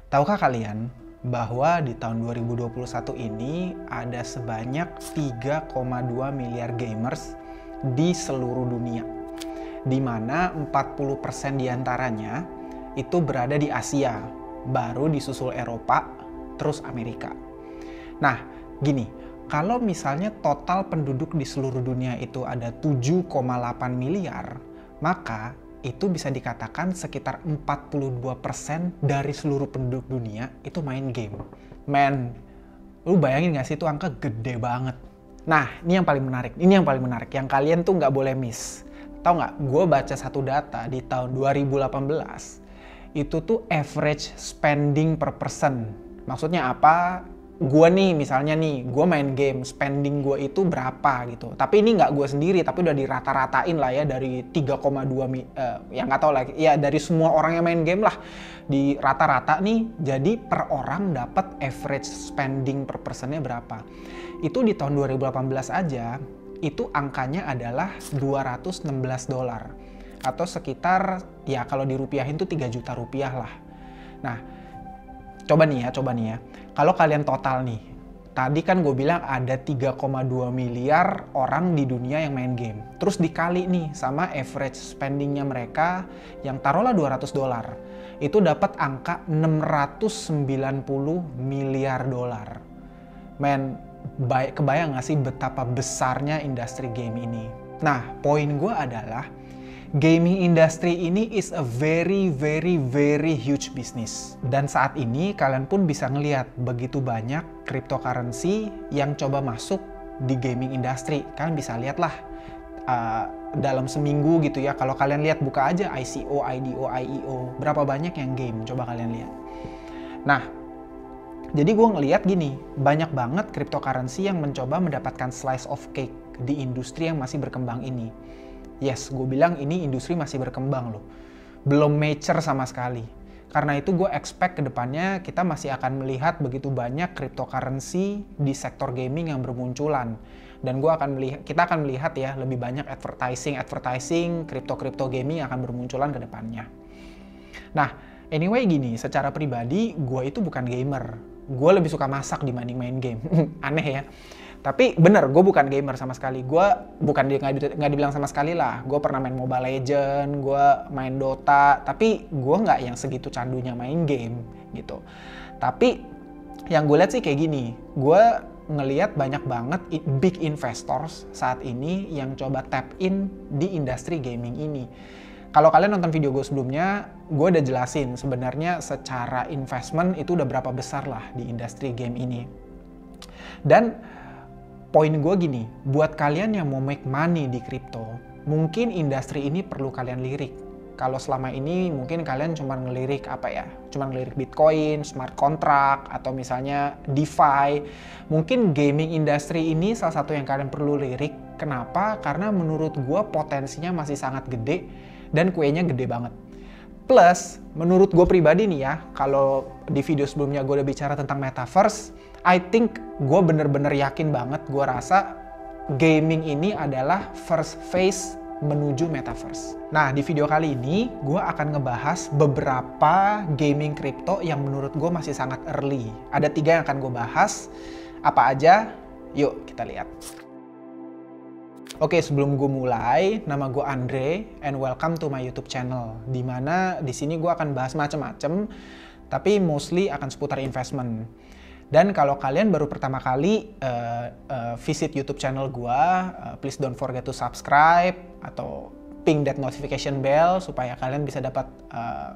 Tahukah kalian bahwa di tahun 2021 ini ada sebanyak 3,2 miliar gamers di seluruh dunia, di mana 40% diantaranya itu berada di Asia, baru disusul Eropa, terus Amerika. Nah, gini, kalau misalnya total penduduk di seluruh dunia itu ada 7,8 miliar, maka itu bisa dikatakan sekitar 42% dari seluruh penduduk dunia itu main game. Men, lu bayangin gak sih itu angka gede banget. Nah, ini yang paling menarik, yang kalian tuh nggak boleh miss. Tahu nggak, gue baca satu data di tahun 2018, itu tuh average spending per person. Maksudnya apa? Gue nih, misalnya nih, gue main game, spending gue itu berapa gitu. Tapi ini nggak gue sendiri, tapi udah dirata-ratain lah ya dari 3,2 ya nggak tahu lagi. Ya dari semua orang yang main game lah, di rata-rata nih, jadi per orang dapat average spending per personnya berapa. Itu di tahun 2018 aja, itu angkanya adalah $216. Atau sekitar, ya kalau dirupiahin tuh 3 juta rupiah lah. Nah, coba nih ya. Kalau kalian total nih, tadi kan gue bilang ada 3,2 miliar orang di dunia yang main game. Terus dikali nih sama average spendingnya mereka yang taruhlah $200. Itu dapat angka 690 miliar dolar. Men, kebayang gak sih betapa besarnya industri game ini? Nah, poin gue adalah gaming industry ini is a very huge business. Dan saat ini kalian pun bisa ngelihat begitu banyak cryptocurrency yang coba masuk di gaming industry. Kalian bisa lihat lah dalam seminggu gitu ya. Kalau kalian lihat, buka aja ICO, IDO, IEO. Berapa banyak yang game, coba kalian lihat. Nah, jadi gue ngelihat gini, banyak banget cryptocurrency yang mencoba mendapatkan slice of cake di industri yang masih berkembang ini. Yes, gue bilang ini industri masih berkembang loh. Belum mature sama sekali. Karena itu gue expect ke depannya kita masih akan melihat begitu banyak cryptocurrency di sektor gaming yang bermunculan. Dan kita akan melihat ya lebih banyak advertising crypto gaming akan bermunculan ke depannya. Nah, anyway gini, secara pribadi gue itu bukan gamer. Gue lebih suka masak dibanding main game. Aneh ya. Tapi bener, gue bukan gamer sama sekali. Gue nggak dibilang sama sekali lah. Gue pernah main Mobile Legends, gue main Dota. Tapi gue nggak yang segitu candunya main game gitu. Tapi yang gue lihat sih kayak gini. Gue ngelihat banyak banget big investors saat ini yang coba tap in di industri gaming ini. Kalau kalian nonton video gue sebelumnya, gue udah jelasin sebenarnya secara investment itu udah berapa besar lah di industri game ini. Dan poin gue gini, buat kalian yang mau make money di crypto, mungkin industri ini perlu kalian lirik. Kalau selama ini mungkin kalian cuma ngelirik Bitcoin, smart contract, atau misalnya DeFi. Mungkin gaming industry ini salah satu yang kalian perlu lirik. Kenapa? Karena menurut gue potensinya masih sangat gede dan kuenya gede banget. Plus, menurut gue pribadi nih ya, kalau di video sebelumnya gue udah bicara tentang metaverse, I think gue bener-bener yakin banget, gue rasa gaming ini adalah first phase menuju metaverse. Nah, di video kali ini gue akan ngebahas beberapa gaming crypto yang menurut gue masih sangat early. Ada 3 yang akan gue bahas. Apa aja? Yuk kita lihat. Oke, sebelum gue mulai, nama gue Andre and welcome to my YouTube channel. Dimana di sini gue akan bahas macem-macem, tapi mostly akan seputar investment. Dan kalau kalian baru pertama kali visit YouTube channel gue, please don't forget to subscribe atau ping that notification bell supaya kalian bisa dapat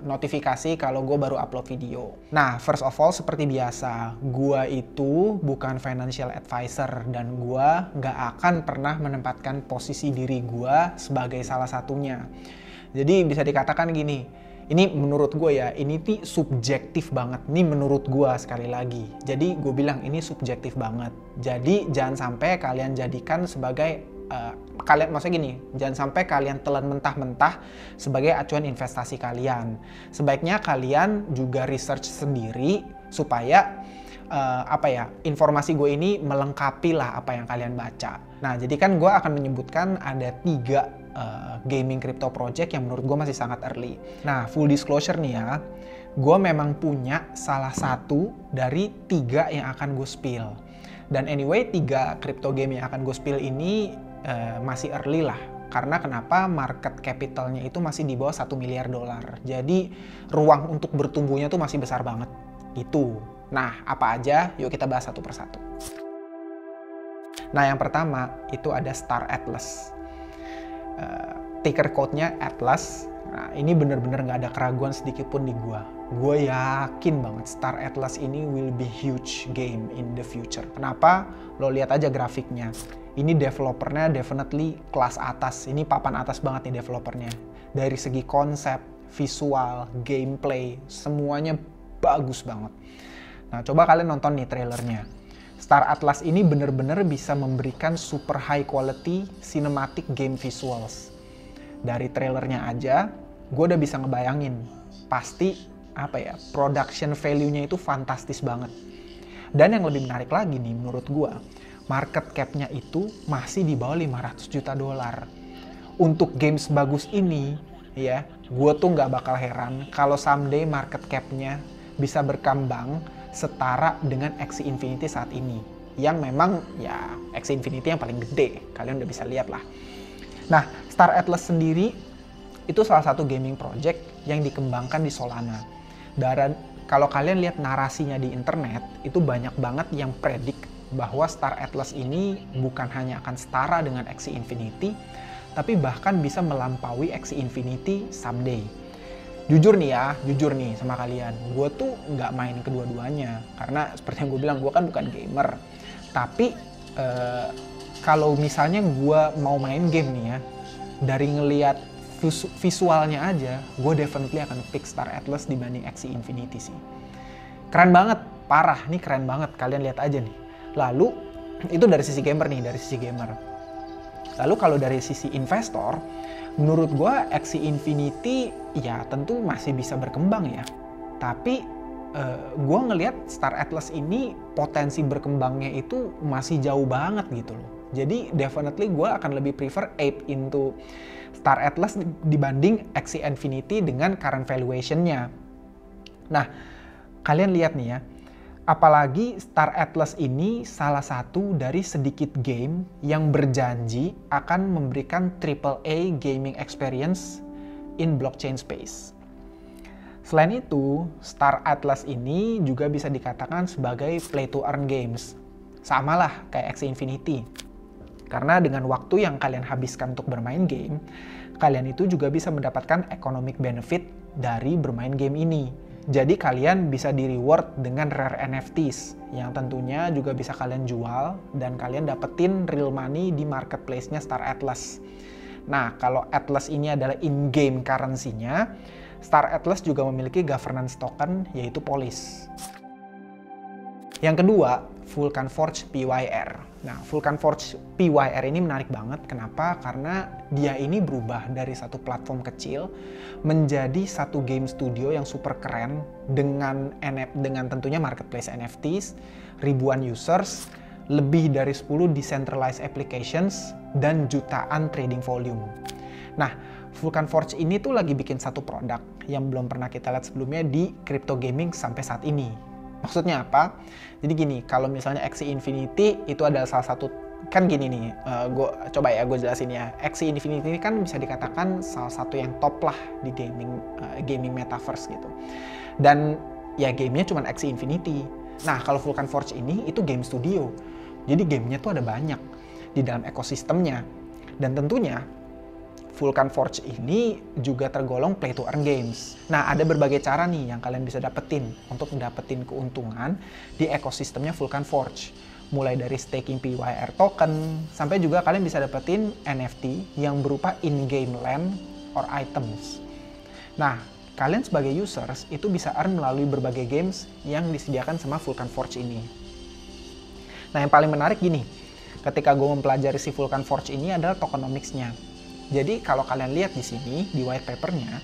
notifikasi kalau gue baru upload video. Nah, first of all, seperti biasa, gue itu bukan financial advisor dan gue nggak akan pernah menempatkan posisi diri gue sebagai salah satunya. Jadi bisa dikatakan gini, ini menurut gue ya, ini tuh subjektif banget. Ini menurut gue sekali lagi. Jadi gue bilang ini subjektif banget. Jadi jangan sampai kalian jadikan sebagai maksudnya gini, jangan sampai kalian telan mentah-mentah sebagai acuan investasi kalian. Sebaiknya kalian juga research sendiri supaya informasi gue ini melengkapi lah apa yang kalian baca. Nah, jadi kan gue akan menyebutkan ada 3 gaming crypto project yang menurut gue masih sangat early. Nah, full disclosure nih ya, gue memang punya salah satu dari 3 yang akan gue spill. Dan anyway, 3 crypto game yang akan gue spill ini masih early lah. Karena kenapa? Market capitalnya itu masih di bawah $1 miliar. Jadi ruang untuk bertumbuhnya tuh masih besar banget. Gitu. Nah, apa aja? Yuk kita bahas satu persatu. Nah, yang pertama itu ada Star Atlas. Ticker code-nya Atlas. Nah, ini bener-bener nggak ada keraguan sedikit pun di gua. Gue yakin banget Star Atlas ini will be huge game in the future. Kenapa? Lo lihat aja grafiknya. Ini developernya definitely kelas atas. Ini papan atas banget nih developernya. Dari segi konsep, visual, gameplay, semuanya bagus banget. Nah, coba kalian nonton nih trailernya. Star Atlas ini bener-bener bisa memberikan super high quality cinematic game visuals. Dari trailernya aja, gue udah bisa ngebayangin. Pasti, production value-nya itu fantastis banget. Dan yang lebih menarik lagi nih menurut gue, market cap-nya itu masih di bawah $500 juta. Untuk games bagus ini, ya, gue tuh nggak bakal heran kalau someday market cap-nya bisa berkembang setara dengan Axie Infinity saat ini. Yang memang ya Axie Infinity yang paling gede, kalian udah bisa lihat lah. Nah, Star Atlas sendiri itu salah satu gaming project yang dikembangkan di Solana. Dan kalau kalian lihat narasinya di internet, itu banyak banget yang predik bahwa Star Atlas ini bukan hanya akan setara dengan Axie Infinity, tapi bahkan bisa melampaui Axie Infinity someday. Jujur nih sama kalian, gue tuh nggak main kedua-duanya. Karena seperti yang gue bilang, gue kan bukan gamer. Tapi kalau misalnya gue mau main game nih ya, dari ngelihat visualnya aja, gue definitely akan pick Star Atlas dibanding Axie Infinity sih. Keren banget, parah, nih keren banget, kalian lihat aja nih. Lalu, itu dari sisi gamer nih, dari sisi gamer. Lalu kalau dari sisi investor, menurut gue Axie Infinity ya tentu masih bisa berkembang ya. Tapi gue ngelihat Star Atlas ini potensi berkembangnya itu masih jauh banget gitu loh. Jadi definitely gue akan lebih prefer ape into Star Atlas dibanding Axie Infinity dengan current valuation-nya. Nah, kalian lihat nih ya, apalagi Star Atlas ini salah satu dari sedikit game yang berjanji akan memberikan AAA gaming experience in blockchain space. Selain itu, Star Atlas ini juga bisa dikatakan sebagai play to earn games. Sama lah kayak Axie Infinity. Karena dengan waktu yang kalian habiskan untuk bermain game, kalian itu juga bisa mendapatkan economic benefit dari bermain game ini. Jadi kalian bisa di-reward dengan rare NFTs yang tentunya juga bisa kalian jual dan kalian dapetin real money di marketplace-nya Star Atlas. Nah, kalau Atlas ini adalah in-game currency-nya, Star Atlas juga memiliki governance token yaitu Polis. Yang kedua, Vulcan Forge PYR. Nah, Vulcan Forge PYR ini menarik banget. Kenapa? Karena dia ini berubah dari satu platform kecil menjadi satu game studio yang super keren dengan tentunya marketplace NFTs, ribuan users, lebih dari 10 decentralized applications, dan jutaan trading volume. Nah, Vulcan Forge ini tuh lagi bikin satu produk yang belum pernah kita lihat sebelumnya di crypto gaming sampai saat ini. Maksudnya apa? Jadi gini, kalau misalnya Axie Infinity itu adalah salah satu, kan gini nih, gue jelasin ya. Axie Infinity ini kan bisa dikatakan salah satu yang top lah di gaming metaverse gitu. Dan ya gamenya cuma Axie Infinity. Nah, kalau Vulcan Forge ini itu game studio. Jadi gamenya tuh ada banyak di dalam ekosistemnya. Dan tentunya Vulcan Forge ini juga tergolong play to earn games. Nah, ada berbagai cara nih yang kalian bisa dapetin untuk dapetin keuntungan di ekosistemnya Vulcan Forge. Mulai dari staking PYR token, sampai juga kalian bisa dapetin NFT yang berupa in-game land or items. Nah, kalian sebagai users itu bisa earn melalui berbagai games yang disediakan sama Vulcan Forge ini. Nah, yang paling menarik gini, ketika gue mempelajari si Vulcan Forge ini adalah tokenomics-nya. Jadi kalau kalian lihat di sini, di white paper-nya,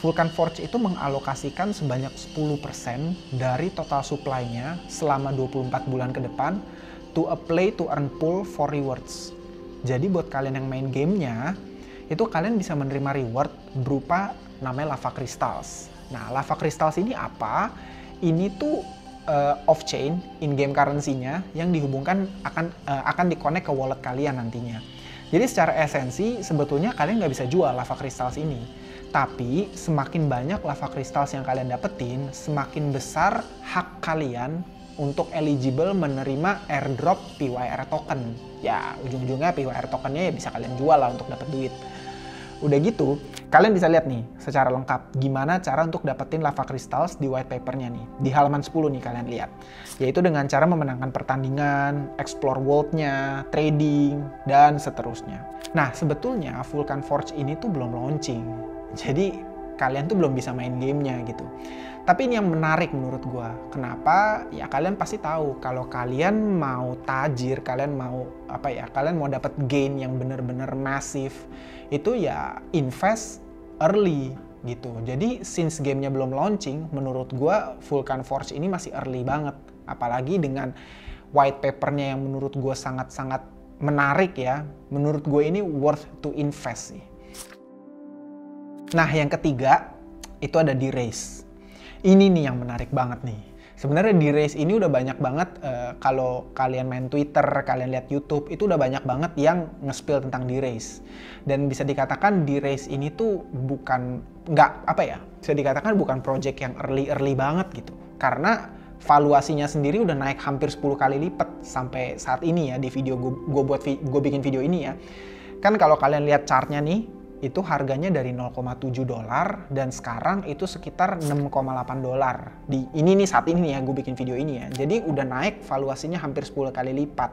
Vulcan Forge itu mengalokasikan sebanyak 10% dari total supply-nya selama 24 bulan ke depan to a play to earn pool for rewards. Jadi buat kalian yang main gamenya, itu kalian bisa menerima reward berupa namanya lava crystals. Nah, Lava Crystals ini apa? Ini tuh off-chain, in-game currency-nya yang dihubungkan akan di-connect ke wallet kalian nantinya. Jadi secara esensi, sebetulnya kalian nggak bisa jual Lava Crystals ini. Tapi, semakin banyak Lava Crystals yang kalian dapetin, semakin besar hak kalian untuk eligible menerima airdrop PYR token. Ya, ujung-ujungnya PYR tokennya ya bisa kalian jual lah untuk dapat duit. Udah gitu, kalian bisa lihat nih secara lengkap gimana cara untuk dapetin Lava Crystals di white papernya nih. Di halaman 10 nih kalian lihat. Yaitu dengan cara memenangkan pertandingan, explore world-nya, trading, dan seterusnya. Nah, sebetulnya Vulcan Forge ini tuh belum launching. Jadi, kalian tuh belum bisa main gamenya gitu. Tapi ini yang menarik menurut gua. Kenapa? Ya kalian pasti tahu kalau kalian mau tajir, kalian mau kalian mau dapat gain yang bener-bener masif, itu ya invest early gitu. Jadi since gamenya belum launching, menurut gua Vulcan Forge ini masih early banget. Apalagi dengan white papernya yang menurut gua sangat-sangat menarik ya. Menurut gue ini worth to invest sih. Nah, yang ketiga itu ada D-Race. Ini nih yang menarik banget nih. Sebenarnya D-Race ini udah banyak banget, kalau kalian main Twitter, kalian lihat YouTube, itu udah banyak banget yang nge-spill tentang D-Race. Dan bisa dikatakan D-Race ini tuh bisa dikatakan bukan project yang early banget gitu. Karena valuasinya sendiri udah naik hampir 10 kali lipat sampai saat ini ya, di video gue bikin video ini ya. Kan kalau kalian lihat chartnya nih, itu harganya dari $0,7 dan sekarang itu sekitar $6,8 ini nih saat ini ya gue bikin video ini ya. Jadi udah naik valuasinya hampir 10 kali lipat.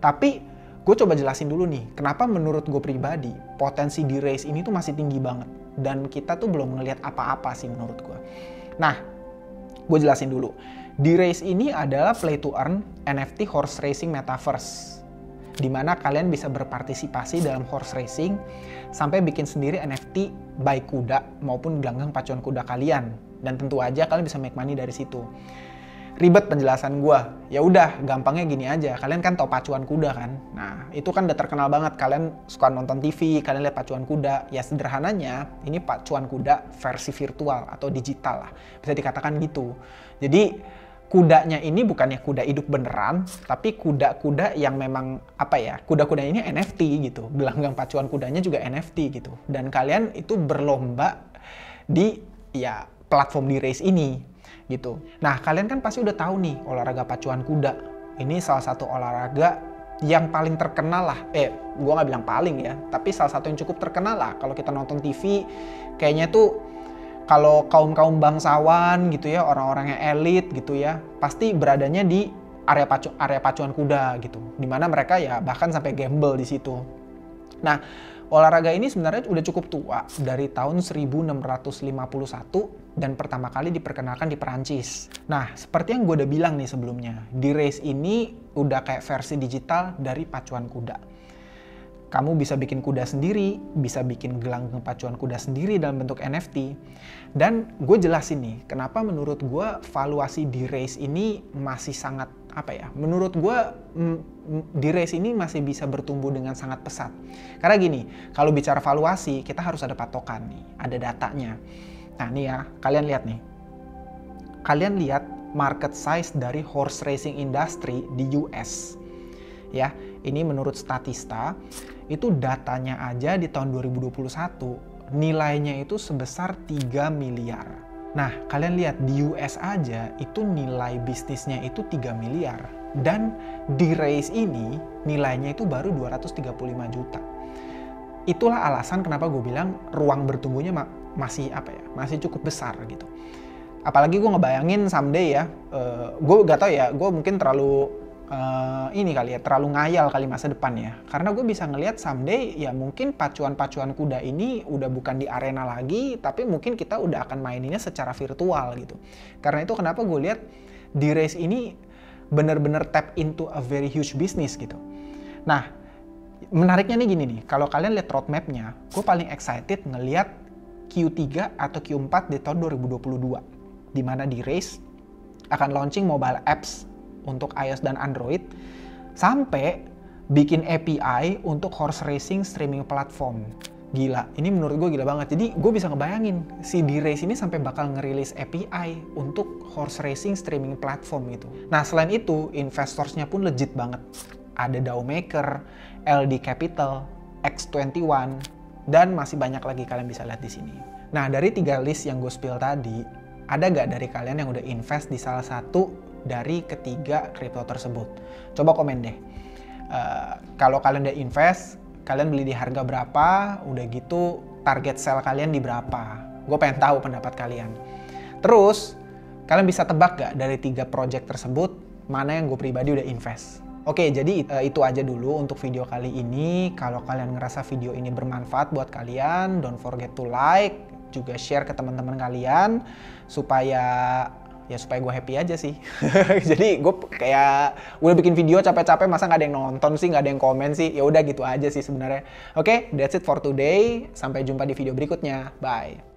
Tapi gue coba jelasin dulu nih kenapa menurut gue pribadi potensi D-Race ini tuh masih tinggi banget dan kita tuh belum ngelihat apa-apa sih menurut gue. Nah, gue jelasin dulu. D-Race ini adalah play to earn NFT horse racing metaverse, di mana kalian bisa berpartisipasi dalam horse racing sampai bikin sendiri NFT baik kuda maupun gelanggang pacuan kuda kalian, dan tentu aja kalian bisa make money dari situ. Ribet penjelasan gue, ya udah gampangnya gini aja. Kalian kan tau pacuan kuda kan? Nah itu kan udah terkenal banget. Kalian suka nonton TV, kalian lihat pacuan kuda. Ya sederhananya ini pacuan kuda versi virtual atau digital lah, bisa dikatakan gitu. Jadi kudanya ini bukannya kuda hidup beneran, tapi kuda-kuda yang memang kuda-kuda ini NFT gitu. Gelanggang pacuan kudanya juga NFT gitu. Dan kalian itu berlomba di platform D-Race ini gitu. Nah, kalian kan pasti udah tahu nih olahraga pacuan kuda. Ini salah satu olahraga yang paling terkenal lah. Gue nggak bilang paling ya, tapi salah satu yang cukup terkenal lah. Kalau kita nonton TV, kayaknya tuh kalau kaum bangsawan gitu ya, orang-orang yang elit gitu ya, pasti beradanya di area pacuan kuda gitu. Dimana mereka ya bahkan sampai gamble di situ. Nah, olahraga ini sebenarnya udah cukup tua, dari tahun 1651 dan pertama kali diperkenalkan di Perancis. Nah, seperti yang gue udah bilang nih sebelumnya, D-Race ini udah kayak versi digital dari pacuan kuda. Kamu bisa bikin kuda sendiri, bisa bikin gelanggang pacuan kuda sendiri dalam bentuk NFT. Dan gue jelasin nih, kenapa menurut gue valuasi D-Race ini masih sangat, menurut gue D-Race ini masih bisa bertumbuh dengan sangat pesat. Karena gini, kalau bicara valuasi, kita harus ada patokan nih, ada datanya. Nah nih ya, kalian lihat nih. Kalian lihat market size dari horse racing industry di US. Ya, ini menurut Statista, itu datanya aja di tahun 2021 nilainya itu sebesar 3 miliar. Nah, kalian lihat di US aja itu nilai bisnisnya itu 3 miliar. Dan D-Race ini nilainya itu baru 235 juta. Itulah alasan kenapa gue bilang ruang bertumbuhnya masih cukup besar gitu. Apalagi gue ngebayangin someday ya, gue gak tau ya, gue mungkin terlalu terlalu ngayal kali masa depan ya. Karena gue bisa ngelihat someday ya mungkin pacuan-pacuan kuda ini udah bukan di arena lagi, tapi mungkin kita udah akan maininnya secara virtual gitu. Karena itu kenapa gue lihat D-Race ini bener-bener tap into a very huge business gitu. Nah, menariknya nih gini nih, kalau kalian lihat roadmap-nya, gue paling excited ngelihat Q3 atau Q4 di tahun 2022, di mana D-Race akan launching mobile apps untuk iOS dan Android, sampai bikin API untuk horse racing streaming platform. Gila, ini menurut gue gila banget. Jadi gue bisa ngebayangin si D-Race ini sampai bakal ngerilis API untuk horse racing streaming platform gitu. Nah selain itu, investorsnya pun legit banget. Ada DAO Maker, LD Capital, X21, dan masih banyak lagi kalian bisa lihat di sini. Nah dari 3 list yang gue spill tadi, ada gak dari kalian yang udah invest di salah satu dari ketiga kripto tersebut? Coba komen deh. Kalau kalian udah invest, kalian beli di harga berapa, udah gitu target sell kalian di berapa. Gue pengen tahu pendapat kalian. Terus, kalian bisa tebak gak dari 3 project tersebut, mana yang gue pribadi udah invest. Oke, jadi itu aja dulu untuk video kali ini. Kalau kalian ngerasa video ini bermanfaat buat kalian, don't forget to like, juga share ke teman-teman kalian, supaya gue happy aja sih. Jadi gue kayak udah bikin video capek-capek, masa nggak ada yang nonton sih, nggak ada yang komen sih. Ya udah gitu aja sih sebenarnya. Oke, that's it for today. Sampai jumpa di video berikutnya. Bye.